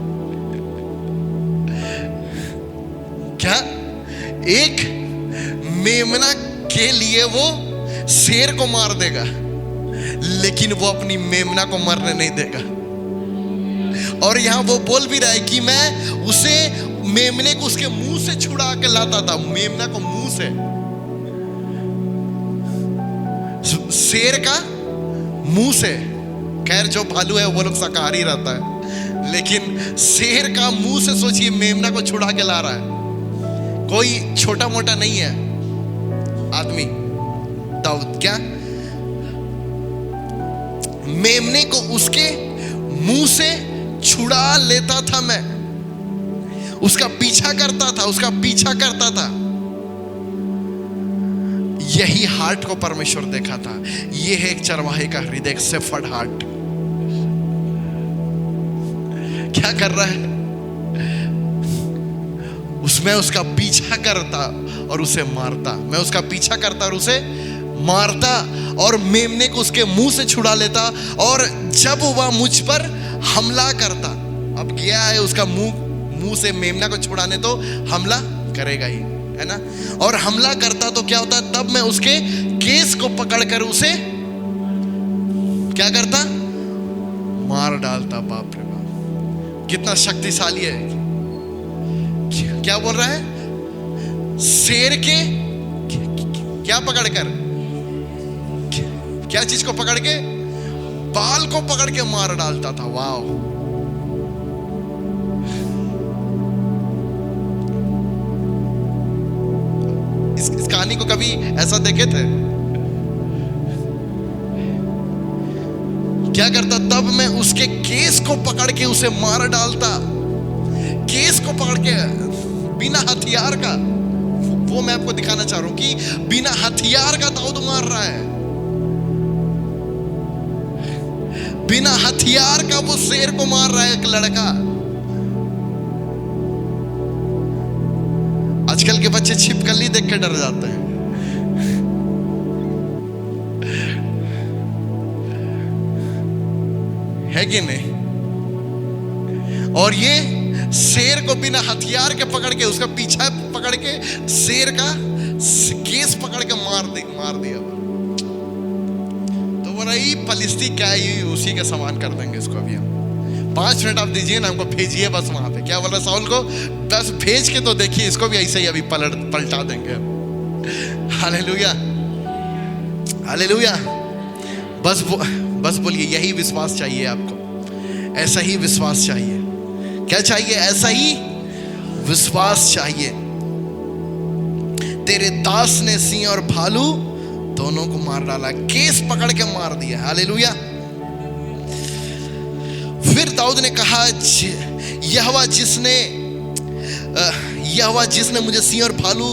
क्या? एक मेमना के लिए वो शेर को मार देगा, लेकिन वो अपनी मेमना को मरने नहीं देगा। और यहां वो बोल भी रहा है कि मैं उसे, मेमने को उसके मुंह से छुड़ा के लाता था। मेमना को मुंह से, शेर का मुंह से। खैर जो भालू है वो लोग शाकाहारी रहता है, लेकिन शेर का मुंह से सोचिए मेमना को छुड़ा के ला रहा है। कोई छोटा मोटा नहीं है आदमी दाऊद। क्या? मेमने को उसके मुंह से छुड़ा लेता था मैं, उसका पीछा करता था, उसका पीछा करता था। यही हार्ट को परमेश्वर देखा था। यह है एक चरवाहे का हृदय, शेफर्ड हार्ट। क्या कर रहा है? उसमें उसका पीछा करता और उसे मारता। मैं उसका पीछा करता और उसे मारता, और मेमने को उसके मुंह से छुड़ा लेता। और जब वह मुझ पर हमला करता, अब गया है उसका मुंह से मेमना को छुड़ाने, तो हमला करेगा ही, है ना। और हमला करता तो क्या होता? तब मैं उसके केस को पकड़कर उसे क्या करता? मार डालता। बाप रे बाप, कितना शक्तिशाली है। क्या बोल रहा है? शेर के क्या पकड़कर, क्या चीज को पकड़ के? बाल को पकड़ के मार डालता था। वाह! इस कहानी को कभी ऐसा देखे थे? क्या करता? तब मैं उसके केस को पकड़ के उसे मार डालता। केस को पकड़ के, बिना हथियार का। वो मैं आपको दिखाना चाह रहा हूं कि बिना हथियार का दाऊद मार रहा है। बिना हथियार का वो शेर को मार रहा है एक लड़का। आजकल के बच्चे छिपकली देख के डर जाते हैं। है कि नहीं? और ये शेर को बिना हथियार के पकड़ के, उसका पीछा पकड़ के शेर का केस पकड़ के मार दिया। तो वो रही फलिस्ती, क्या ही उसी के समान कर देंगे इसको। अभी हम 5 मिनट आप दीजिए ना, हमको भेजिए बस वहां पे। क्या बोल रहा शाऊल को? बस भेज के तो देखिए, इसको भी ऐसे ही अभी पलटा देंगे। Hallelujah, hallelujah. बस बोलिए, यही विश्वास चाहिए आपको। ऐसा ही विश्वास चाहिए। क्या चाहिए? ऐसा ही विश्वास चाहिए। तेरे दास ने सिंह और भालू दोनों को मार डाला, केस पकड़ के मार दिया। हालेलुया। फिर दाऊद ने कहा, यहोवा जिसने मुझे सिंह और भालू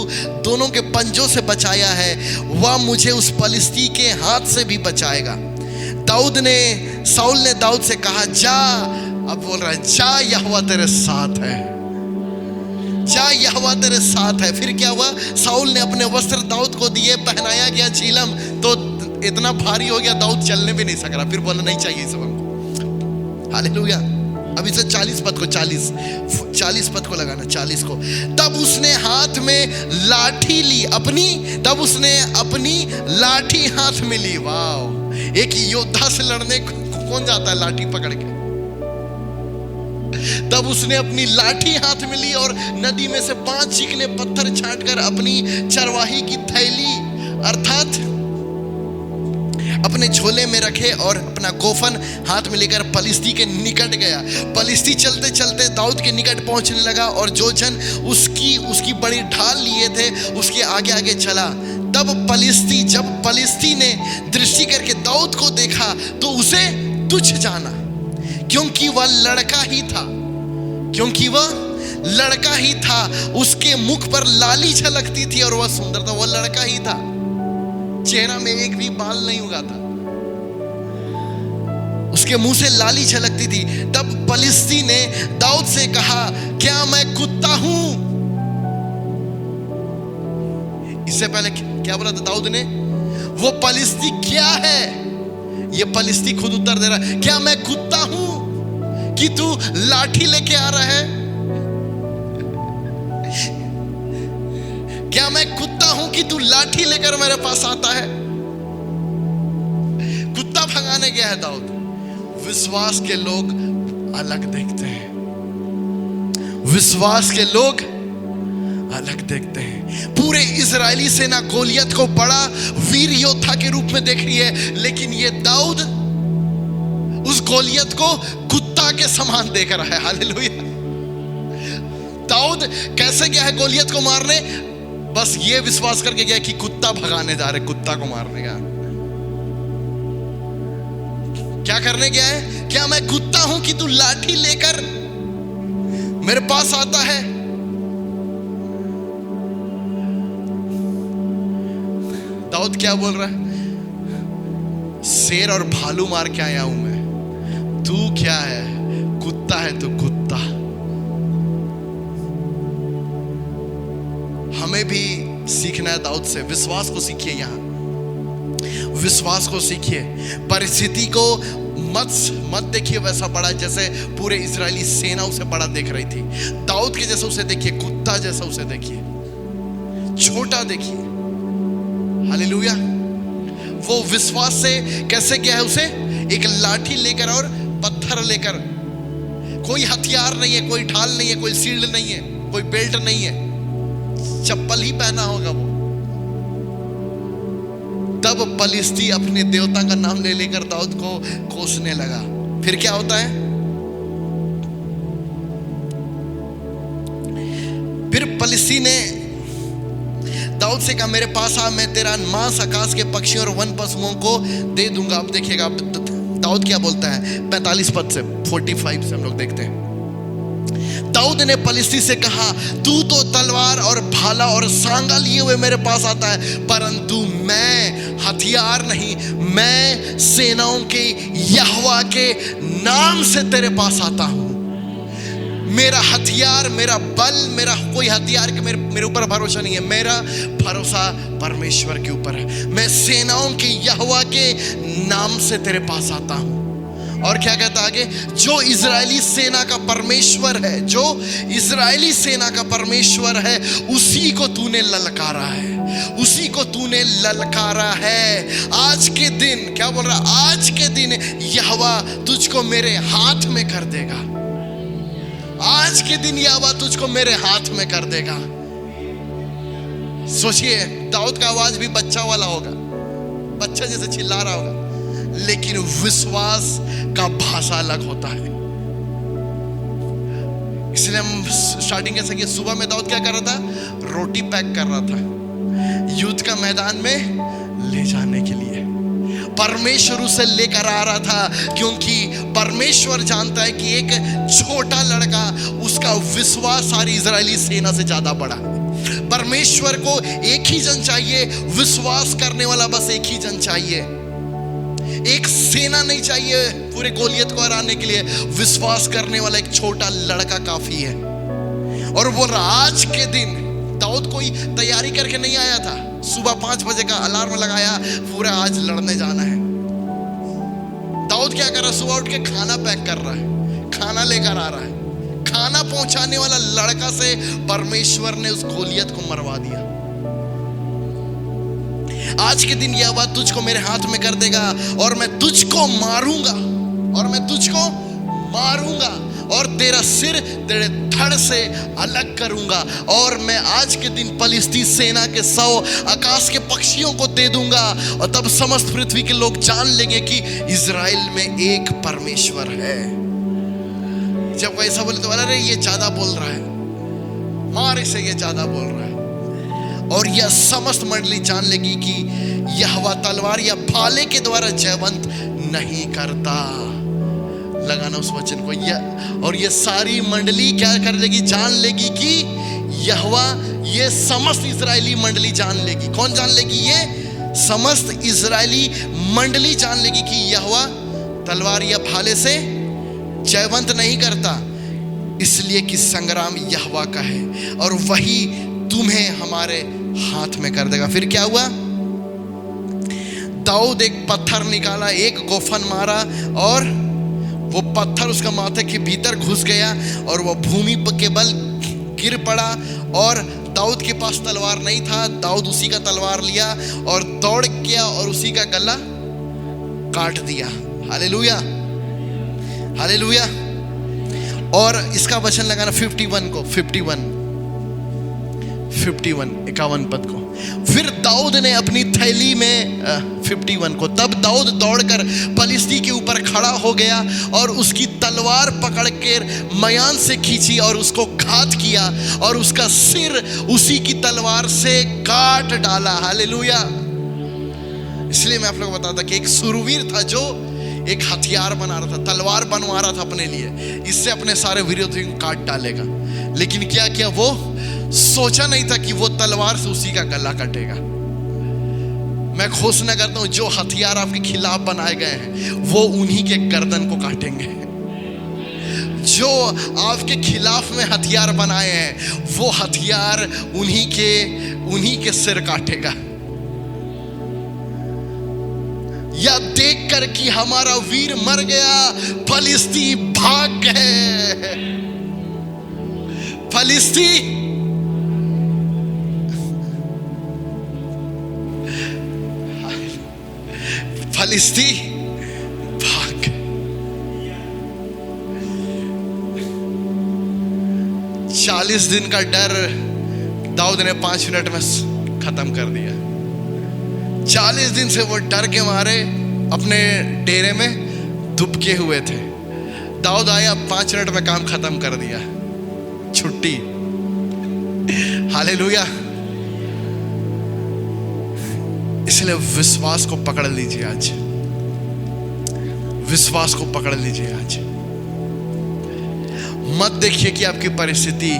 दोनों के पंजों से बचाया है, वह मुझे उस फलिस्ती के हाथ से भी बचाएगा। शाऊल ने दाऊद से कहा, जा। अब बोल रहा है, जा, यहोवा तेरे साथ है। जा, यहोवा तेरे साथ है। फिर क्या हुआ? शाऊल ने अपने वस्त्र दाऊद को दिए, पहनाया गया चीलम, तो इतना भारी हो गया दाऊद चलने भी नहीं सक रहा। फिर बोला, नहीं चाहिए सब हमको। हालेलुया। अब इसे 40 पद को लगाना, 40 को। तब उसने हाथ में लाठी ली अपनी, तब उसने अपनी लाठी हाथ में ली। वाह! एक योद्धा से लड़ने कौन जाता है लाठी पकड़ के? तब उसने अपनी लाठी हाथ में ली और नदी में से 5 चिकने पत्थर छांटकर अपनी चरवाही की थैली अर्थात अपने झोले में रखे और अपना गोफन हाथ में लेकर पलिश्ती के निकट गया। पलिश्ती चलते चलते दाऊद के निकट पहुंचने लगा और जो जन उसकी बड़ी ढाल लिए थे उसके आगे आगे चला। जब पलिश्ती ने दृष्टि करके दाऊद को देखा तो उसे तुच्छ जाना, क्योंकि वह लड़का ही था। उसके मुख पर लाली झलकती थी और वह सुंदर था। वह लड़का ही था, चेहरा में एक भी बाल नहीं उगा था, उसके मुंह से लाली झलकती थी। तब पलिश्ती ने दाऊद से कहा, क्या मैं कुत्ता हूं? इससे पहले क्या बोला था दाऊद ने? वो पलिश्ती क्या है? ये पलिश्ती खुद उत्तर दे रहा है, क्या मैं कुत्ता हूं कि तू लाठी लेके आ रहा है? क्या मैं कुत्ता हूं कि तू लाठी लेकर मेरे पास आता है? कुत्ता भगाने गया है दाऊद। विश्वास के लोग अलग देखते हैं, विश्वास के लोग अलग देखते हैं। पूरे इजरायली सेना गोलियत को बड़ा वीर योद्धा के रूप में देख रही है, लेकिन ये दाऊद उस गोलियत को कुत्ता के समान देख रहा है। हालेलुया। दाऊद कैसे गया है गोलियत को मारने? बस ये विश्वास करके गया कि कुत्ता भगाने जा रहे, कुत्ता को मारने गया। क्या करने गया है? क्या मैं कुत्ता हूं कि तू लाठी लेकर मेरे पास आता है? दाऊद क्या बोल रहा है? शेर और भालू मार के आया हूं मैं, तू क्या है? कुत्ता है तू, कुत्ता। हमें भी सीखना है दाऊद से। विश्वास को सीखिए, यहां विश्वास को सीखिए। परिस्थिति को मत देखिए वैसा बड़ा जैसे पूरे इजरायली सेना उसे बड़ा देख रही थी। दाऊद के जैसा उसे देखिए, कुत्ता जैसा उसे देखिए, छोटा देखिए। हालेलुया। वो विश्वास से कैसे गया है? उसे एक लाठी लेकर और पत्थर लेकर। कोई हथियार नहीं है, कोई ढाल नहीं है, कोई शील्ड नहीं है, कोई बेल्ट नहीं है, चप्पल ही पहना होगा वो। तब पलिश्ती अपने देवता का नाम ले लेकर दाऊद को कोसने लगा। फिर क्या होता है? फिर पलिश्ती ने दाऊद से कहा, मेरे पास आ, मैं तेरा मांस आकाश के पक्षियों और वन पशुओं को दे दूंगा। अब देखिएगा दाऊद क्या बोलता है 45 पद से 45 से हम लोग देखते हैं। दाऊद ने पलिश्ती से कहा, तू तो तलवार और भाला और सांगा लिए हुए मेरे पास आता है, परंतु मैं हथियार नहीं, मैं सेनाओं के यहोवा के नाम से तेरे पास आता हूं। मेरा हथियार, मेरा बल, मेरा कोई हथियार के मेरे ऊपर भरोसा नहीं है। मेरा भरोसा परमेश्वर के ऊपर है। मैं सेनाओं के यहोवा के नाम से तेरे पास आता हूं। और क्या कहता आगे? जो इजरायली सेना का परमेश्वर है, जो इजरायली सेना का परमेश्वर है, उसी को तूने ललकारा है, उसी को तूने ललकारा है। आज के दिन क्या बोल रहा? आज के दिन यहोवा तुझको मेरे हाथ में कर देगा। आज के दिन यहोवा तुझको मेरे हाथ में कर देगा। सोचिए, दाऊद का आवाज भी बच्चा वाला होगा, बच्चा जैसे चिल्ला रहा होगा, लेकिन विश्वास का भाषा अलग होता है। इसलिए हम स्टार्टिंग कैसे किया? सुबह में दाऊद क्या कर रहा था? रोटी पैक कर रहा था, युद्ध का मैदान में ले जाने के लिए। परमेश्वर उसे लेकर आ रहा था, क्योंकि परमेश्वर जानता है कि एक छोटा लड़का, उसका विश्वास सारी इजरायली सेना से ज्यादा बड़ा है। परमेश्वर को एक ही जन चाहिए, विश्वास करने वाला, बस एक ही जन चाहिए। एक सेना नहीं चाहिए पूरे गोलियत को हराने के लिए, विश्वास करने वाला एक छोटा लड़का काफी है। और बोल रहा, आज के दिन दाऊद कोई तैयारी करके नहीं आया था। सुबह 5 बजे का अलार्म लगाया, पूरा आज लड़ने जाना है। दाऊद क्या कर रहा है? सुबह उठ के खाना पैक कर रहा है, खाना लेकर आ रहा है। खाना पहुंचाने वाला लड़का से परमेश्वर ने उस गोलियत को मरवा दिया। आज के दिन यह बात तुझको मेरे हाथ में कर देगा और मैं तुझको मारूंगा, और मैं तुझको मारूंगा। और तेरा सिर तेरे धड़ से अलग करूंगा, और मैं आज के दिन पलिश्ती सेना के 100 आकाश के पक्षियों को दे दूंगा, और तब समस्त पृथ्वी के लोग जान लेंगे कि इज़राइल में एक परमेश्वर है। जब वो ऐसा बोले तो अरे ये ज्यादा बोल रहा है, मारे से ये ज्यादा बोल रहा है। और यह समस्त मंडली जान लेगी कि यहोवा तलवार या भाले के द्वारा जयवंत नहीं करता। लगाना उस वचन को, और ये सारी मंडली क्या कर लेगी, जान लेगी कि यहोवा, ये समस्त इजरायली मंडली जान लेगी। कौन जान लेगी? ये समस्त इजरायली मंडली जान लेगी कि यहोवा तलवार या भाले से जयवंत नहीं करता, इसलिए कि संग्राम यहोवा का है और वही तुम्हें हमारे हाथ में कर देगा। फिर क्या हुआ? दाऊद एक पत्थर निकाला, एक गोफन मारा, और वो पत्थर उसका माथे के भीतर घुस गया और वो भूमि के बल गिर पड़ा। और दाऊद के पास तलवार नहीं था, दाऊद उसी का तलवार लिया और दौड़ गया और उसी का गला काट दिया। Hallelujah, hallelujah. और इसका वचन लगाना 51 को, 51 51 पद को। फिर दाऊद ने अपनी थैली में 51 को, तब दाऊद दौड़कर पलिश्ती के ऊपर खड़ा हो गया और उसकी तलवार पकड़ कर मयान से खींची और उसको घात किया और उसका सिर उसी की तलवार से काट डाला। हालेलुया। इसलिए मैं आप लोगों को बताता कि एक शूरवीर था जो एक हथियार बना रहा था, तलवार बनवा रहा था अपने लिए, इससे अपने सारे विरोधियों को काट डालेगा। लेकिन क्या किया? वो सोचा नहीं था कि वो तलवार से उसी का गला कटेगा। मैं घोषणा करता हूं, जो हथियार आपके खिलाफ बनाए गए हैं वो उन्हीं के गर्दन को काटेंगे। जो आपके खिलाफ में हथियार बनाए हैं वो हथियार उन्हीं के सिर काटेगा। या देख कर कि हमारा वीर मर गया, फलिश्ती भाग गए। फलिश्ती भाग गए। 40 दिन का डर दाऊद ने 5 मिनट में खत्म कर दिया। 40 दिन से वो डर के मारे अपने डेरे में दुबके हुए थे। दाऊद आया, 5 मिनट में काम खत्म कर दिया, छुट्टी। हालेलुया। इसलिए विश्वास को पकड़ लीजिए आज, विश्वास को पकड़ लीजिए आज। मत देखिए कि आपकी परिस्थिति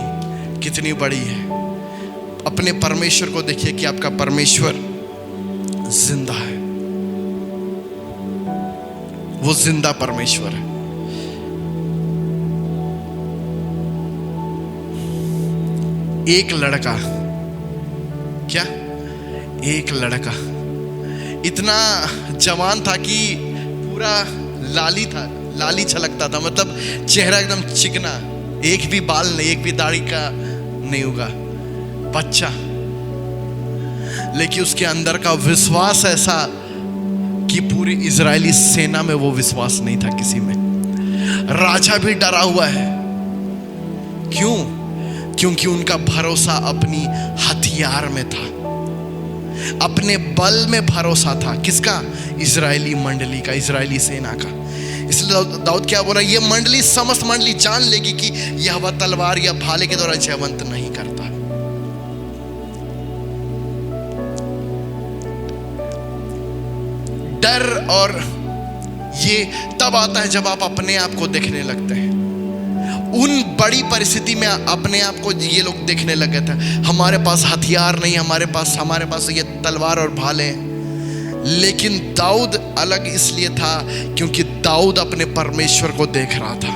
कितनी बड़ी है, अपने परमेश्वर को देखिए कि आपका परमेश्वर जिंदा है, वो जिंदा परमेश्वर है। एक लड़का, क्या एक लड़का इतना जवान था कि पूरा लाली था, लाली छलकता था, मतलब चेहरा एकदम चिकना, एक भी बाल नहीं, एक भी दाढ़ी का नहीं होगा, बच्चा। लेकिन उसके अंदर का विश्वास ऐसा कि पूरी इजरायली सेना में वो विश्वास नहीं था किसी में। राजा भी डरा हुआ है। क्यों? क्योंकि उनका भरोसा अपनी हथियार में था, अपने बल में भरोसा था। किसका? इजरायली मंडली का, इजरायली सेना का। इसलिए दाऊद क्या बोला? ये मंडली, समस्त मंडली जान लेगी कि यहोवा तलवार या भाले के द्वारा जयवंत नहीं करता। डर और ये तब आता है जब आप अपने आप को देखने लगते हैं। उन बड़ी परिस्थिति में अपने आप को ये लोग देखने लगे थे, हमारे पास हथियार नहीं, हमारे पास ये तलवार और भाले। लेकिन दाऊद अलग इसलिए था क्योंकि दाऊद अपने परमेश्वर को देख रहा था।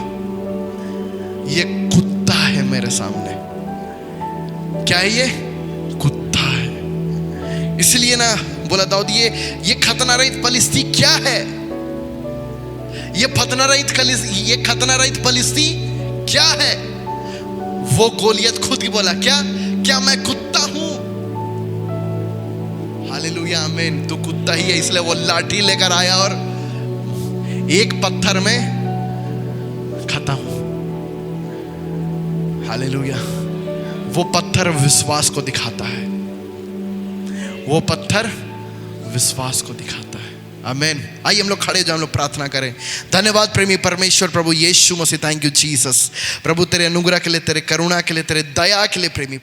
ये कुत्ता है मेरे सामने, क्या है? ये कुत्ता है। इसलिए ना बोला दाऊद, ये खतना रहित पलिश्ती क्या है? ये खतना रहित पलिश्ती क्या है? वो गोलियत खुद ही बोला, क्या मैं कुत्ता हूं? हालेलुया, आमीन। तू कुत्ता ही है। इसलिए वो लाठी लेकर आया और एक पत्थर में खत्म। हालेलुया। वो पत्थर विश्वास को दिखाता है, वो पत्थर विश्वास को दिखाता है। आमीन। आइए हम लोग खड़े जाओ, हम लोग प्रार्थना करें। धन्यवाद प्रेमी परमेश्वर प्रभु यीशु मसीह, थैंक यू जीसस। प्रभु तेरे अनुग्रह के लिए, तेरे करुणा के लिए, तेरे दया के लिए प्रेमी।